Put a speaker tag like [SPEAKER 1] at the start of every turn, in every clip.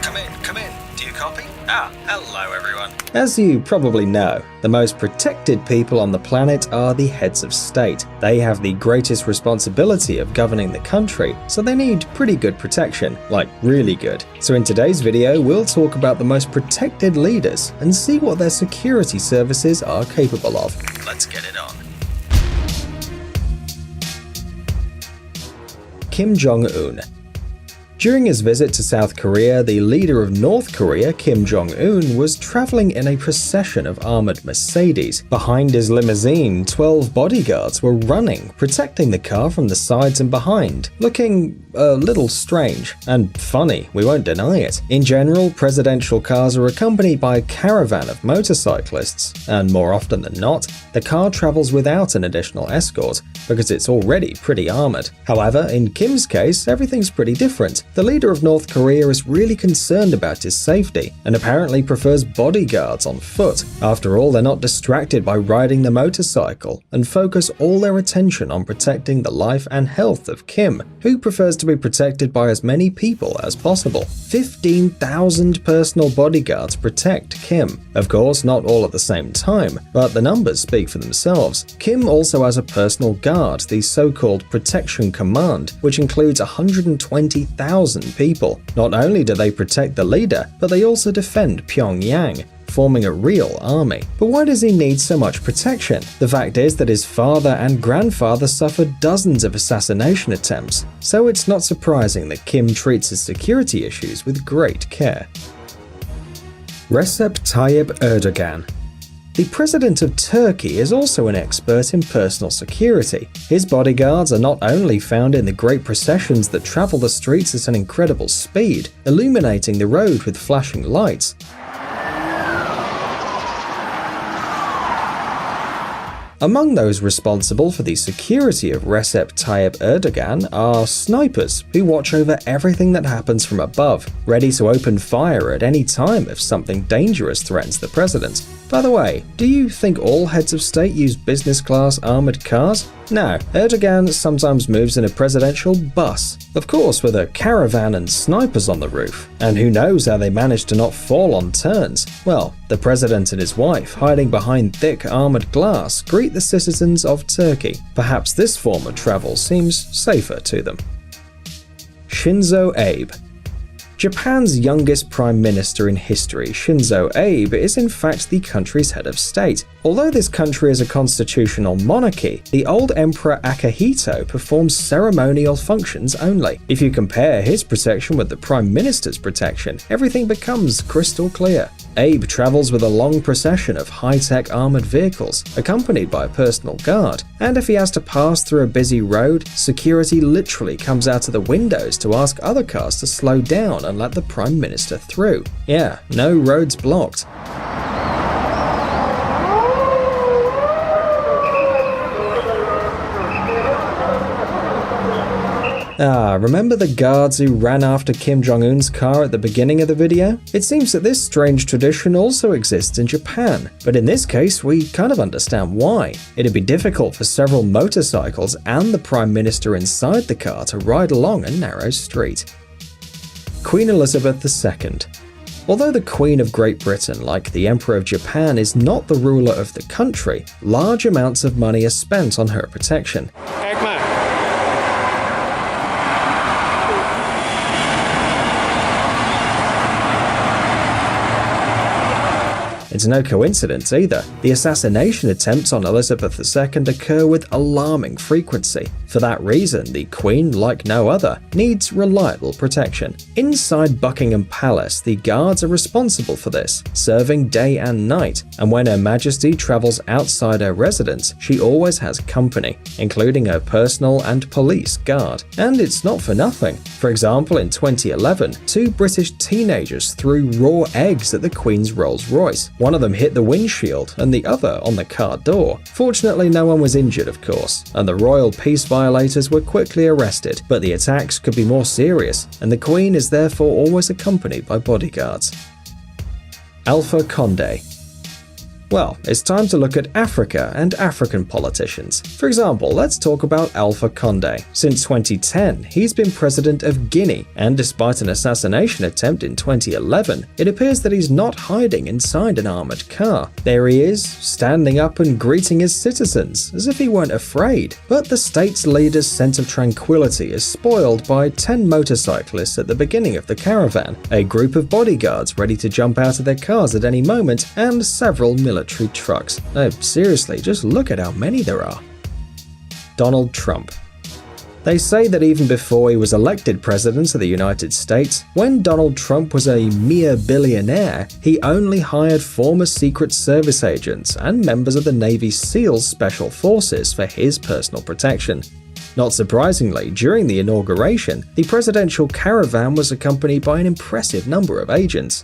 [SPEAKER 1] Come in, come in. Do you copy? Ah, hello everyone.
[SPEAKER 2] As you probably know, the most protected people on the planet are the heads of state. They have the greatest responsibility of governing the country, so they need pretty good protection, like really good. So in today's video, we'll talk about the most protected leaders and see what their security services are capable of.
[SPEAKER 1] Let's get it on.
[SPEAKER 2] Kim Jong-un. During his visit to South Korea, the leader of North Korea, Kim Jong-un, was traveling in a procession of armored Mercedes. Behind his limousine, 12 bodyguards were running, protecting the car from the sides and behind, looking a little strange and funny, we won't deny it. In general, presidential cars are accompanied by a caravan of motorcyclists, and more often than not, the car travels without an additional escort because it's already pretty armored. However, in Kim's case, everything's pretty different. The leader of North Korea is really concerned about his safety and apparently prefers bodyguards on foot. After all, they're not distracted by riding the motorcycle and focus all their attention on protecting the life and health of Kim, who prefers to be protected by as many people as possible. 15,000 personal bodyguards protect Kim. Of course, not all at the same time, but the numbers speak for themselves. Kim also has a personal guard, the so-called Protection Command, which includes 120,000 people. Not only do they protect the leader, but they also defend Pyongyang, forming a real army. But why does he need so much protection? The fact is that his father and grandfather suffered dozens of assassination attempts, so it's not surprising that Kim treats his security issues with great care. Recep Tayyip Erdogan. The president of Turkey is also an expert in personal security. His bodyguards are not only found in the great processions that travel the streets at an incredible speed, illuminating the road with flashing lights. Among those responsible for the security of Recep Tayyip Erdogan are snipers who watch over everything that happens from above, ready to open fire at any time if something dangerous threatens the president. By the way, do you think all heads of state use business-class armored cars? No, Erdogan sometimes moves in a presidential bus, of course with a caravan and snipers on the roof. And who knows how they manage to not fall on turns? Well, the president and his wife, hiding behind thick armored glass, greet the citizens of Turkey. Perhaps this form of travel seems safer to them. Shinzo Abe. Japan's youngest prime minister in history, Shinzo Abe, is in fact the country's head of state. Although this country is a constitutional monarchy, the old Emperor Akihito performs ceremonial functions only. If you compare his protection with the prime minister's protection, everything becomes crystal clear. Abe travels with a long procession of high-tech armored vehicles, accompanied by a personal guard. And if he has to pass through a busy road, security literally comes out of the windows to ask other cars to slow down and let the prime minister through. Yeah, no roads blocked. Remember the guards who ran after Kim Jong-un's car at the beginning of the video? It seems that this strange tradition also exists in Japan, but in this case we kind of understand why. It'd be difficult for several motorcycles and the Prime Minister inside the car to ride along a narrow street. Queen Elizabeth II. Although the Queen of Great Britain, like the Emperor of Japan, is not the ruler of the country, large amounts of money are spent on her protection. It's no coincidence either. The assassination attempts on Elizabeth II occur with alarming frequency. For that reason, the Queen, like no other, needs reliable protection. Inside Buckingham Palace, the guards are responsible for this, serving day and night, and when Her Majesty travels outside her residence, she always has company, including her personal and police guard. And it's not for nothing. For example, in 2011, 2 British teenagers threw raw eggs at the Queen's Rolls-Royce. One of them hit the windshield and the other on the car door. Fortunately, no one was injured, of course, and the royal peace violators were quickly arrested, but the attacks could be more serious, and the Queen is therefore always accompanied by bodyguards. Alpha Condé. Well, it's time to look at Africa and African politicians. For example, let's talk about Alpha Condé. Since 2010, he's been president of Guinea, and despite an assassination attempt in 2011, it appears that he's not hiding inside an armored car. There he is, standing up and greeting his citizens, as if he weren't afraid. But the state's leader's sense of tranquility is spoiled by 10 motorcyclists at the beginning of the caravan, a group of bodyguards ready to jump out of their cars at any moment, and several military trucks. No, seriously, just look at how many there are. Donald Trump. They say that even before he was elected president of the United States, when Donald Trump was a mere billionaire, he only hired former Secret Service agents and members of the Navy SEALs Special Forces for his personal protection. Not surprisingly, during the inauguration, the presidential caravan was accompanied by an impressive number of agents.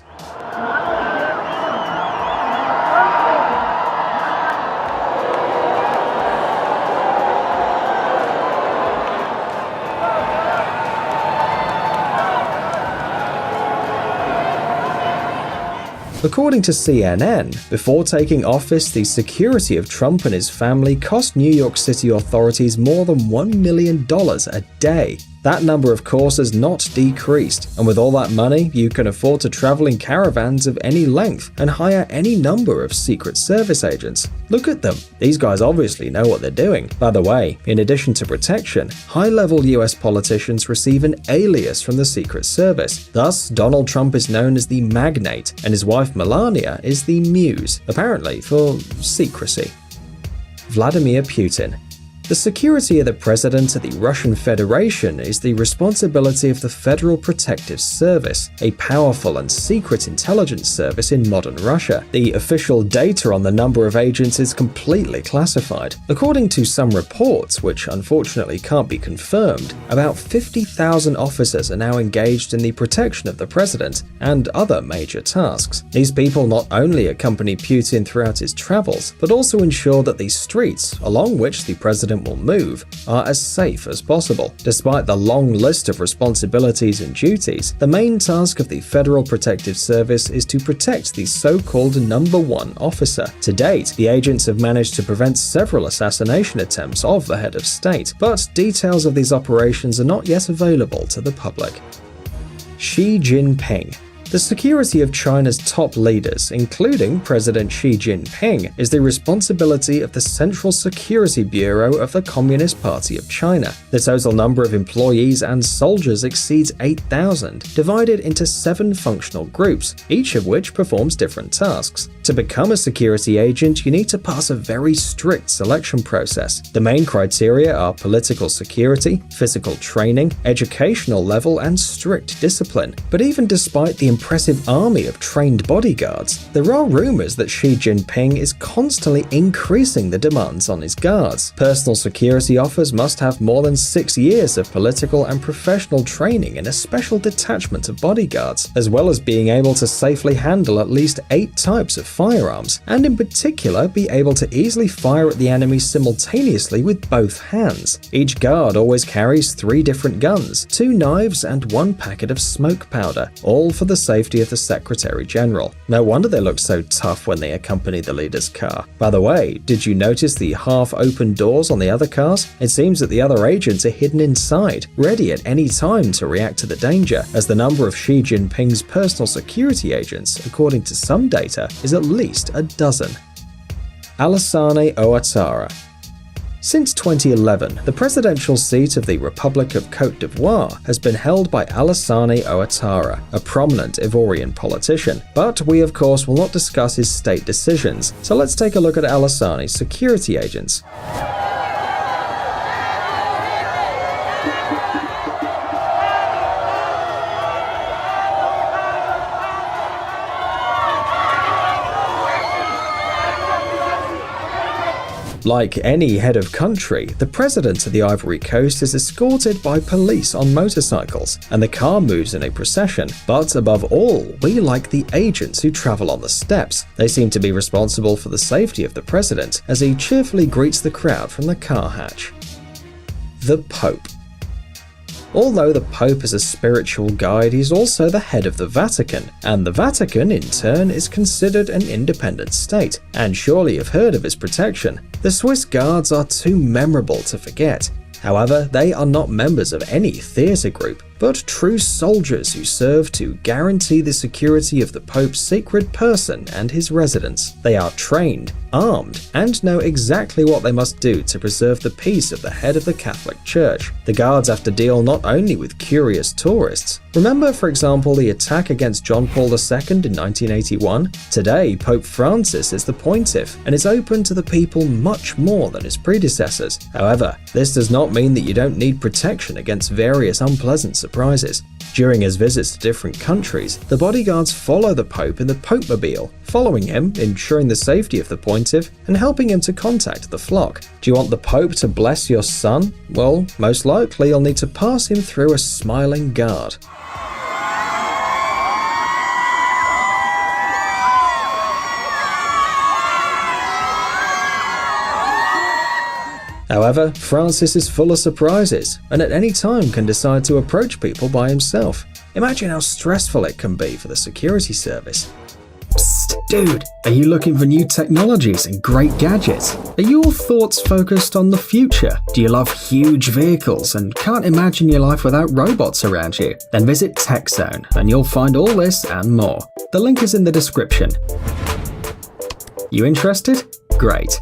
[SPEAKER 2] According to CNN, before taking office, the security of Trump and his family cost New York City authorities more than $1 million a day. That number, of course, has not decreased, and with all that money, you can afford to travel in caravans of any length and hire any number of Secret Service agents. Look at them. These guys obviously know what they're doing. By the way, in addition to protection, high-level US politicians receive an alias from the Secret Service. Thus, Donald Trump is known as the Magnate, and his wife Melania is the Muse, apparently for secrecy. Vladimir Putin. The security of the president of the Russian Federation is the responsibility of the Federal Protective Service, a powerful and secret intelligence service in modern Russia. The official data on the number of agents is completely classified. According to some reports, which unfortunately can't be confirmed, about 50,000 officers are now engaged in the protection of the president and other major tasks. These people not only accompany Putin throughout his travels, but also ensure that the streets along which the president will move are as safe as possible. Despite the long list of responsibilities and duties, the main task of the Federal Protective Service is to protect the so-called number one officer. To date, the agents have managed to prevent several assassination attempts of the head of state, but details of these operations are not yet available to the public. Xi Jinping. The security of China's top leaders, including President Xi Jinping, is the responsibility of the Central Security Bureau of the Communist Party of China. The total number of employees and soldiers exceeds 8,000, divided into 7 functional groups, each of which performs different tasks. To become a security agent, you need to pass a very strict selection process. The main criteria are political security, physical training, educational level, and strict discipline. But even despite the impressive army of trained bodyguards, there are rumors that Xi Jinping is constantly increasing the demands on his guards. Personal security offers must have more than 6 years of political and professional training in a special detachment of bodyguards, as well as being able to safely handle at least 8 types of firearms, and in particular be able to easily fire at the enemy simultaneously with both hands. Each guard always carries 3 different guns, 2 knives, and 1 packet of smoke powder, all for the safety of the Secretary General. No wonder they look so tough when they accompany the leader's car. By the way, did you notice the half-open doors on the other cars? It seems that the other agents are hidden inside, ready at any time to react to the danger, as the number of Xi Jinping's personal security agents, according to some data, is at least a dozen. Alassane Ouattara. Since 2011, the presidential seat of the Republic of Côte d'Ivoire has been held by Alassane Ouattara, a prominent Ivorian politician. But we of course will not discuss his state decisions, so let's take a look at Alassane's security agents. Like any head of country, the president of the Ivory Coast is escorted by police on motorcycles, and the car moves in a procession. But above all, we like the agents who travel on the steps. They seem to be responsible for the safety of the president as he cheerfully greets the crowd from the car hatch. The Pope. Although the Pope is a spiritual guide, he's also the head of the Vatican, and the Vatican, in turn, is considered an independent state, and surely you've heard of its protection. The Swiss Guards are too memorable to forget. However, they are not members of any theatre group, but true soldiers who serve to guarantee the security of the Pope's sacred person and his residence. They are trained, armed, and know exactly what they must do to preserve the peace of the head of the Catholic Church. The guards have to deal not only with curious tourists. Remember, for example, the attack against John Paul II in 1981? Today, Pope Francis is the pontiff and is open to the people much more than his predecessors. However, this does not mean that you don't need protection against various unpleasant surprises. During his visits to different countries, the bodyguards follow the Pope in the Popemobile, following him, ensuring the safety of the pontiff, and helping him to contact the flock. Do you want the Pope to bless your son? Well, most likely you'll need to pass him through a smiling guard. However, Francis is full of surprises, and at any time can decide to approach people by himself. Imagine how stressful it can be for the security service. Psst, dude, are you looking for new technologies and great gadgets? Are your thoughts focused on the future? Do you love huge vehicles and can't imagine your life without robots around you? Then visit TechZone and you'll find all this and more. The link is in the description. You interested? Great.